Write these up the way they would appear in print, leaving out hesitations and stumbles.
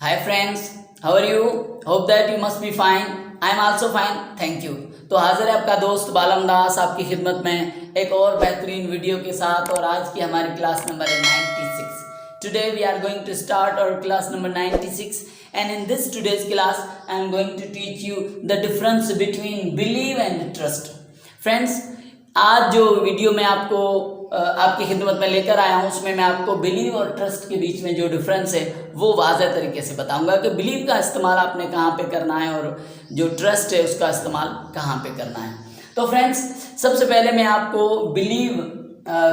Hi friends, how are you? Hope that you must be fine. I am also fine. Thank you. तो हाजिर है आपका दोस्त बालम दास आपकी खिदमत में एक और बेहतरीन वीडियो के साथ। और आज की हमारी क्लास नंबर है 96. Today we are going to start our class number 96, and in this today's class I am going to teach you the difference between believe and trust. Friends, आज जो वीडियो मैं आपको आपकी खिदमत में लेकर आया हूँ उसमें मैं आपको बिलीव और ट्रस्ट के बीच में जो डिफरेंस है वो वाज़ह तरीके से बताऊंगा कि बिलीव का इस्तेमाल आपने कहाँ पे करना है और जो ट्रस्ट है उसका इस्तेमाल कहाँ पे करना है। तो फ्रेंड्स, सबसे पहले मैं आपको बिलीव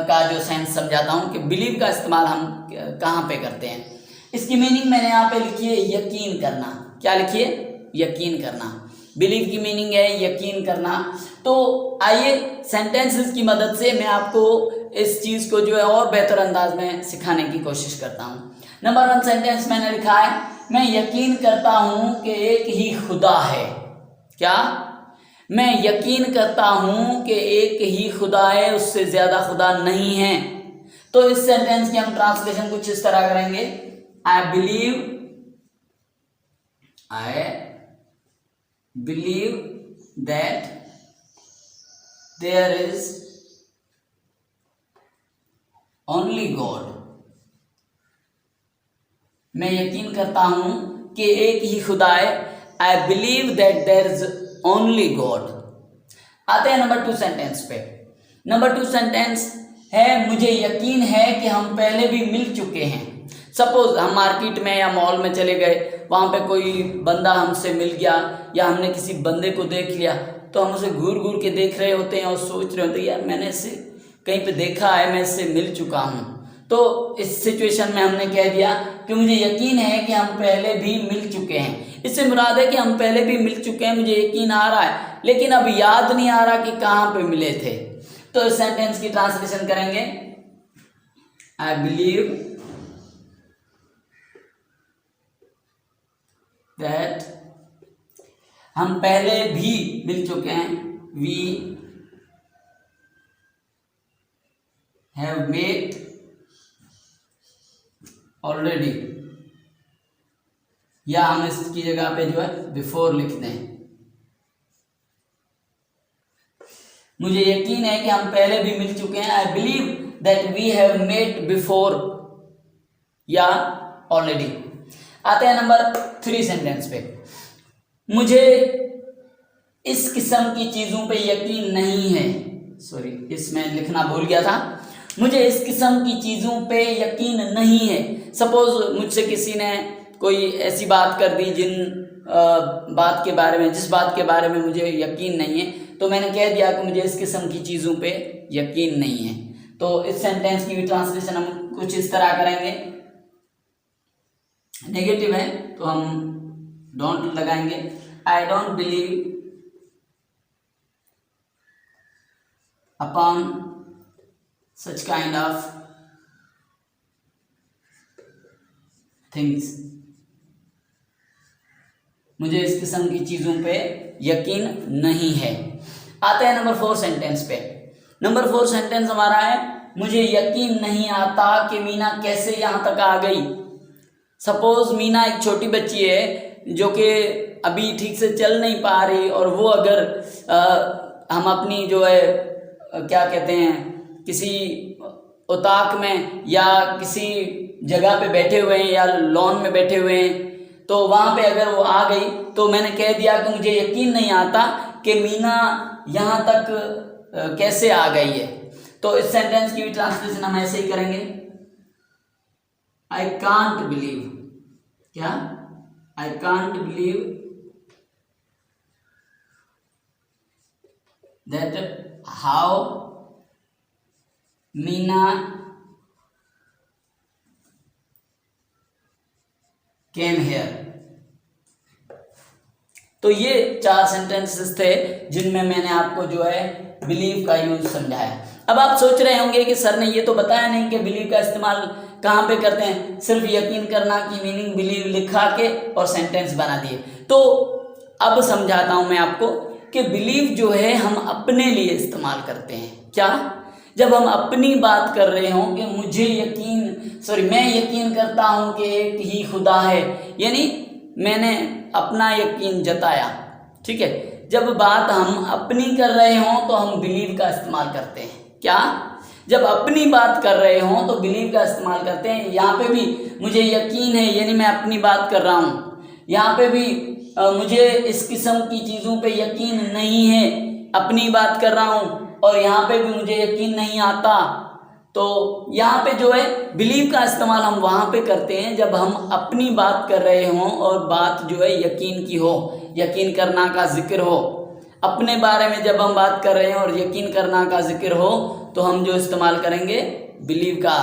का जो सेंस समझाता हूँ कि बिलीव का इस्तेमाल हम कहाँ पे करते हैं। इसकी मीनिंग मैंने यहाँ पे लिखी है यकीन करना। क्या लिखी है? यकीन करना। बिलीव की मीनिंग है यकीन करना। तो आइए सेंटेंसेस की मदद से मैं आपको इस चीज़ को जो है और बेहतर अंदाज में सिखाने की कोशिश करता हूँ। नंबर 1 सेंटेंस मैंने लिखा है, मैं यकीन करता हूँ कि एक ही खुदा है। क्या? मैं यकीन करता हूँ कि एक ही खुदा है, उससे ज़्यादा खुदा नहीं है। तो इस सेंटेंस की हम ट्रांसलेशन कुछ इस तरह करेंगे, I believe that there is only God. मैं यकीन करता हूं कि एक ही खुदा है। I believe that there is only God. आते हैं नंबर 2 सेंटेंस पे। नंबर 2 सेंटेंस है, मुझे यकीन है कि हम पहले भी मिल चुके हैं। सपोज हम मार्केट में या मॉल में चले गए, वहाँ पे कोई बंदा हमसे मिल गया या हमने किसी बंदे को देख लिया, तो हम उसे घूर घूर के देख रहे होते हैं और सोच रहे होते हैं यार मैंने इसे कहीं पे देखा है, मैं इससे मिल चुका हूँ। तो इस सिचुएशन में हमने कह दिया कि मुझे यकीन है कि हम पहले भी मिल चुके हैं। इससे मुराद है कि हम पहले भी मिल चुके हैं, मुझे यकीन आ रहा है लेकिन अब याद नहीं आ रहा कि कहाँ पे मिले थे। तो इस सेंटेंस की ट्रांसलेशन करेंगे, आई बिलीव दैट हम पहले भी मिल चुके हैं, वी हैव मेट ऑलरेडी, या हम इसकी जगह पे जो है बिफोर लिख दें। मुझे यकीन है कि हम पहले भी मिल चुके हैं, I believe that we have met before या ऑलरेडी। आते हैं नंबर 3 सेंटेंस पे। मुझे इस किस्म की चीज़ों पे यकीन नहीं है। सॉरी, इसमें लिखना भूल गया था। मुझे इस किस्म की चीज़ों पे यकीन नहीं है। सपोज मुझसे किसी ने कोई ऐसी बात कर दी जिस बात के बारे में मुझे यकीन नहीं है, तो मैंने कह दिया कि मुझे इस किस्म की चीज़ों पे यकीन नहीं है। तो इस सेंटेंस की भी ट्रांसलेशन हम कुछ इस तरह करेंगे। नेगेटिव है तो हम डोंट लगाएंगे, I don't believe upon such kind of things. मुझे इस किस्म की चीज़ों पे यकीन नहीं है। आते हैं नंबर 4 सेंटेंस पे। नंबर 4 सेंटेंस हमारा है, मुझे यकीन नहीं आता कि मीना कैसे यहाँ तक आ गई। सपोज मीना एक छोटी बच्ची है जो कि अभी ठीक से चल नहीं पा रही, और वो अगर हम अपनी जो है क्या कहते हैं किसी उताक में या किसी जगह पे बैठे हुए हैं या लॉन में बैठे हुए हैं, तो वहाँ पे अगर वो आ गई तो मैंने कह दिया कि मुझे यकीन नहीं आता कि मीना यहाँ तक कैसे आ गई है। तो इस सेंटेंस की भी ट्रांसलेशन हम ऐसे ही करेंगे, आई कांट बिलीव। क्या? I can't believe that how Meena came here. तो ये 4 सेंटेंसेस थे जिनमें मैंने आपको जो है बिलीव का यूज समझाया। अब आप सोच रहे होंगे कि सर ने ये तो बताया नहीं कि बिलीव का इस्तेमाल कहाँ पे करते हैं, सिर्फ यकीन करना की मीनिंग बिलीव लिखा के और सेंटेंस बना दिए। तो अब समझाता हूँ मैं आपको कि बिलीव जो है हम अपने लिए इस्तेमाल करते हैं। क्या? जब हम अपनी बात कर रहे हों कि मैं यकीन करता हूं कि एक ही खुदा है, यानी मैंने अपना यकीन जताया, ठीक है। जब बात हम अपनी कर रहे हों तो हम बिलीव का इस्तेमाल करते हैं। क्या? जब अपनी बात कर रहे हों तो बिलीव का इस्तेमाल करते हैं। यहाँ पे भी मुझे यकीन है, यानी मैं अपनी बात कर रहा हूँ। यहाँ पे भी मुझे इस किस्म की चीज़ों पे यकीन नहीं है, अपनी बात कर रहा हूँ। और यहाँ पे भी मुझे यकीन नहीं आता, तो यहाँ पे जो है बिलीव का इस्तेमाल हम वहाँ पे करते हैं जब हम अपनी बात कर रहे हों और बात जो है यकीन की हो, यकीन करना का जिक्र हो। अपने बारे में जब हम बात कर रहे हैं और यकीन करना का जिक्र हो तो हम जो इस्तेमाल करेंगे बिलीव का।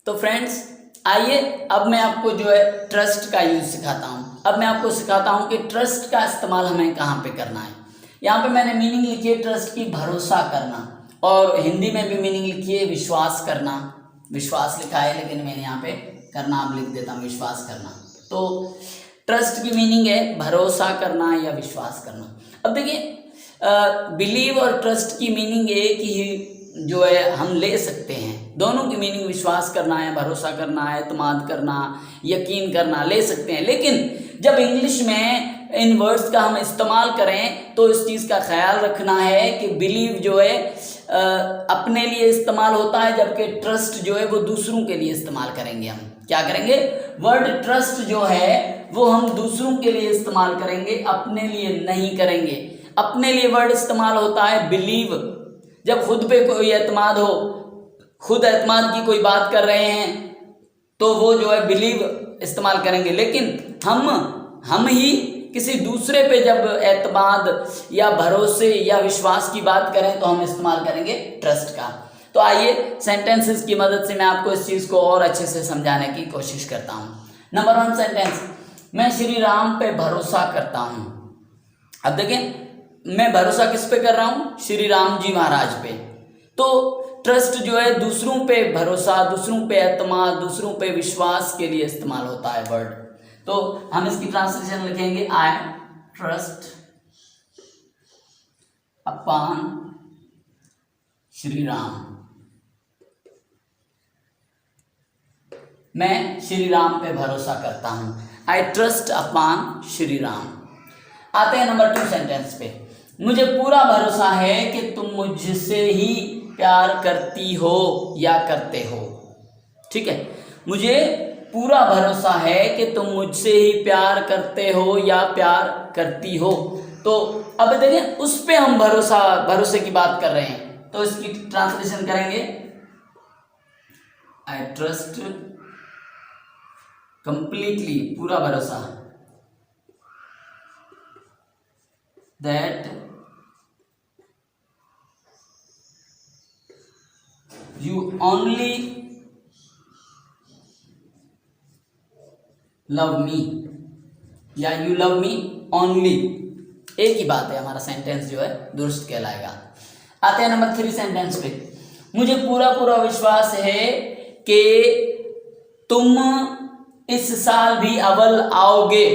तो फ्रेंड्स आइए अब मैं आपको जो है ट्रस्ट का यूज़ सिखाता हूँ। अब मैं आपको सिखाता हूँ कि ट्रस्ट का इस्तेमाल हमें कहाँ पे करना है। यहाँ पे मैंने मीनिंग लिखी है ट्रस्ट की, भरोसा करना, और हिंदी में भी मीनिंग लिखी है विश्वास करना। विश्वास लिखा है लेकिन मैंने यहाँ पे करना अब लिख देता हूँ, विश्वास करना। तो ट्रस्ट की मीनिंग है भरोसा करना या विश्वास करना। अब देखिए बिलीव और ट्रस्ट की मीनिंग एक ही जो है हम ले सकते हैं। दोनों की मीनिंग विश्वास करना है, भरोसा करना है, एतमाद करना, यकीन करना ले सकते हैं। लेकिन जब इंग्लिश में इन वर्ड्स का हम इस्तेमाल करें तो इस चीज़ का ख्याल रखना है कि बिलीव जो है अपने लिए इस्तेमाल होता है, जबकि ट्रस्ट जो है वो दूसरों के लिए इस्तेमाल करेंगे। हम क्या करेंगे? वर्ड ट्रस्ट जो है वो हम दूसरों के लिए इस्तेमाल करेंगे, अपने लिए नहीं करेंगे। अपने लिए वर्ड इस्तेमाल होता है बिलीव जब खुद पे कोई एतमाद हो, खुद एतमाद की कोई बात कर रहे हैं तो वो जो है बिलीव इस्तेमाल करेंगे। लेकिन हम ही किसी दूसरे पे जब एतमाद या भरोसे या विश्वास की बात करें तो हम इस्तेमाल करेंगे ट्रस्ट का। तो आइए सेंटेंसेस की मदद से मैं आपको इस चीज़ को और अच्छे से समझाने की कोशिश करता हूँ। नंबर 1 सेंटेंस, मैं श्री राम पे भरोसा करता हूँ। अब देखें मैं भरोसा किस पे कर रहा हूँ? श्री राम जी महाराज पे। तो ट्रस्ट जो है दूसरों पे भरोसा, दूसरों पे एतमाद, दूसरों पे विश्वास के लिए इस्तेमाल होता है वर्ड। तो हम इसकी ट्रांसलेशन लिखेंगे I trust upon Shri Ram. मैं श्री राम पे भरोसा करता हूं। I trust upon Shri Ram. आते हैं नंबर 2 सेंटेंस पे, मुझे पूरा भरोसा है कि तुम मुझसे ही प्यार करती हो या करते हो। ठीक है, मुझे पूरा भरोसा है कि तुम मुझसे ही प्यार करते हो या प्यार करती हो। तो अब देखें उस पे हम भरोसे की बात कर रहे हैं, तो इसकी ट्रांसलेशन करेंगे आई ट्रस्ट कंप्लीटली, पूरा भरोसा, that you only love me या you love me only, एक ही बात है, हमारा सेंटेंस जो है दुरुस्त कहलाएगा। आते हैं नंबर 3 सेंटेंस पे, मुझे पूरा विश्वास है कि तुम इस साल भी अव्वल आओगे।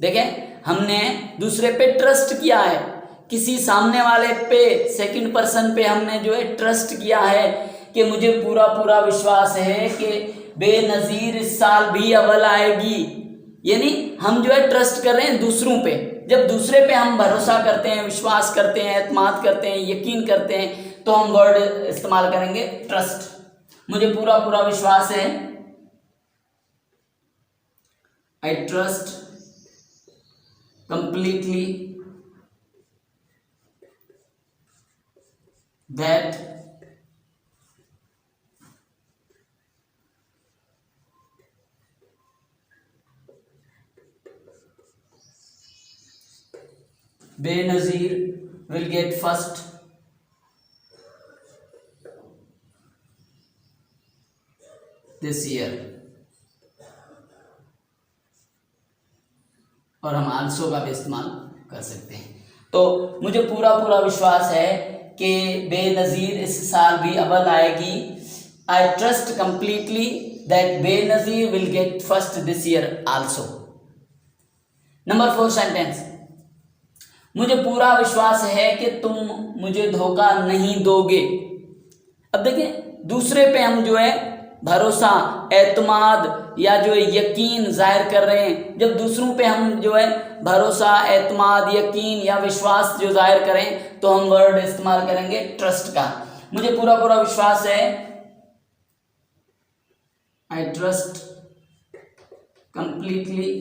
देखें हमने दूसरे पे ट्रस्ट किया है, किसी सामने वाले पे, सेकंड पर्सन पे हमने जो है ट्रस्ट किया है कि मुझे पूरा विश्वास है कि बेनज़ीर इस साल भी अव्वल आएगी। यानी हम जो है ट्रस्ट कर रहे हैं दूसरों पे। जब दूसरे पे हम भरोसा करते हैं, विश्वास करते हैं, एतमाद करते हैं, यकीन करते हैं, तो हम वर्ड इस्तेमाल करेंगे ट्रस्ट। मुझे पूरा विश्वास है, I trust completely that Benazir will get first this year। और हम आल्सो का भी इस्तेमाल कर सकते हैं। तो मुझे पूरा विश्वास है कि बेनज़ीर इस साल भी अव्वल आएगी। I trust completely that Benazir will get first this year also. Number 4 sentence, मुझे पूरा विश्वास है कि तुम मुझे धोखा नहीं दोगे। अब देखिए दूसरे पे हम जो है भरोसा, एतमाद या जो है यकीन जाहिर कर रहे हैं। जब दूसरों पे हम जो है भरोसा, एतमाद, यकीन या विश्वास जो जाहिर करें तो हम वर्ड इस्तेमाल करेंगे ट्रस्ट का। मुझे पूरा पूरा विश्वास है, I trust completely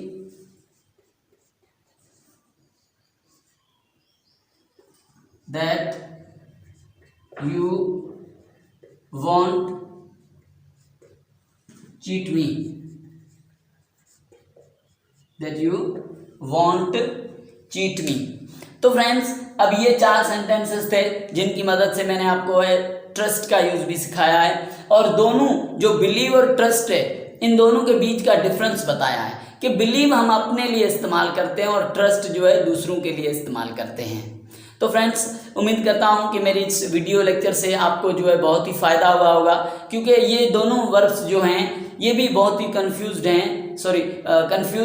that you won't cheat me, that you won't cheat me। तो फ्रेंड्स अब ये 4 सेंटेंसेस थे जिनकी मदद से मैंने आपको है ट्रस्ट का यूज भी सिखाया है, और दोनों जो बिलीव और ट्रस्ट है इन दोनों के बीच का डिफरेंस बताया है कि बिलीव हम अपने लिए इस्तेमाल करते हैं और ट्रस्ट जो है दूसरों के लिए इस्तेमाल करते हैं। तो फ्रेंड्स उम्मीद करता हूं कि मेरी इस वीडियो लेक्चर से आपको जो है बहुत ही फ़ायदा हुआ होगा, क्योंकि ये दोनों वर्ब्स जो हैं ये भी बहुत ही कंफ्यूज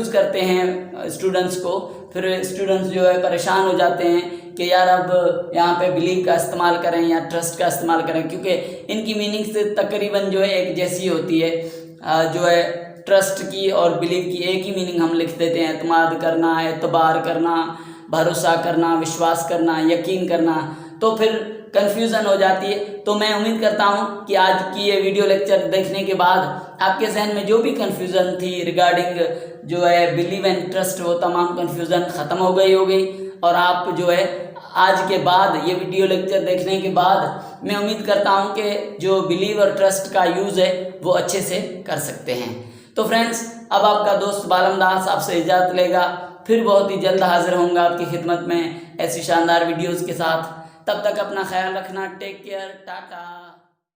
करते हैं स्टूडेंट्स को। फिर स्टूडेंट्स जो है परेशान हो जाते हैं कि यार अब यहाँ पे बिलीव का इस्तेमाल करें या ट्रस्ट का इस्तेमाल करें, क्योंकि इनकी मीनिंग से तकरीबन जो है एक जैसी होती है। जो है ट्रस्ट की और बिलीव की एक ही मीनिंग हम लिख देते हैं, एतमाद करना, एतबार करना, भरोसा करना, विश्वास करना, यकीन करना, तो फिर कन्फ्यूज़न हो जाती है। तो मैं उम्मीद करता हूं कि आज की ये वीडियो लेक्चर देखने के बाद आपके जहन में जो भी कन्फ्यूज़न थी रिगार्डिंग जो है बिलीव एंड ट्रस्ट, वो तमाम कन्फ्यूज़न ख़त्म हो गई होगी, और आप जो है आज के बाद ये वीडियो लेक्चर देखने के बाद मैं उम्मीद करता हूं कि जो बिलीव और ट्रस्ट का यूज़ है वो अच्छे से कर सकते हैं। तो फ्रेंड्स अब आपका दोस्त बालम दास आपसे इजाज़त लेगा, फिर बहुत ही जल्द हाजिर होऊंगा आपकी खिदमत में ऐसी शानदार वीडियोस के साथ। तब तक अपना ख्याल रखना, टेक केयर, टाटा।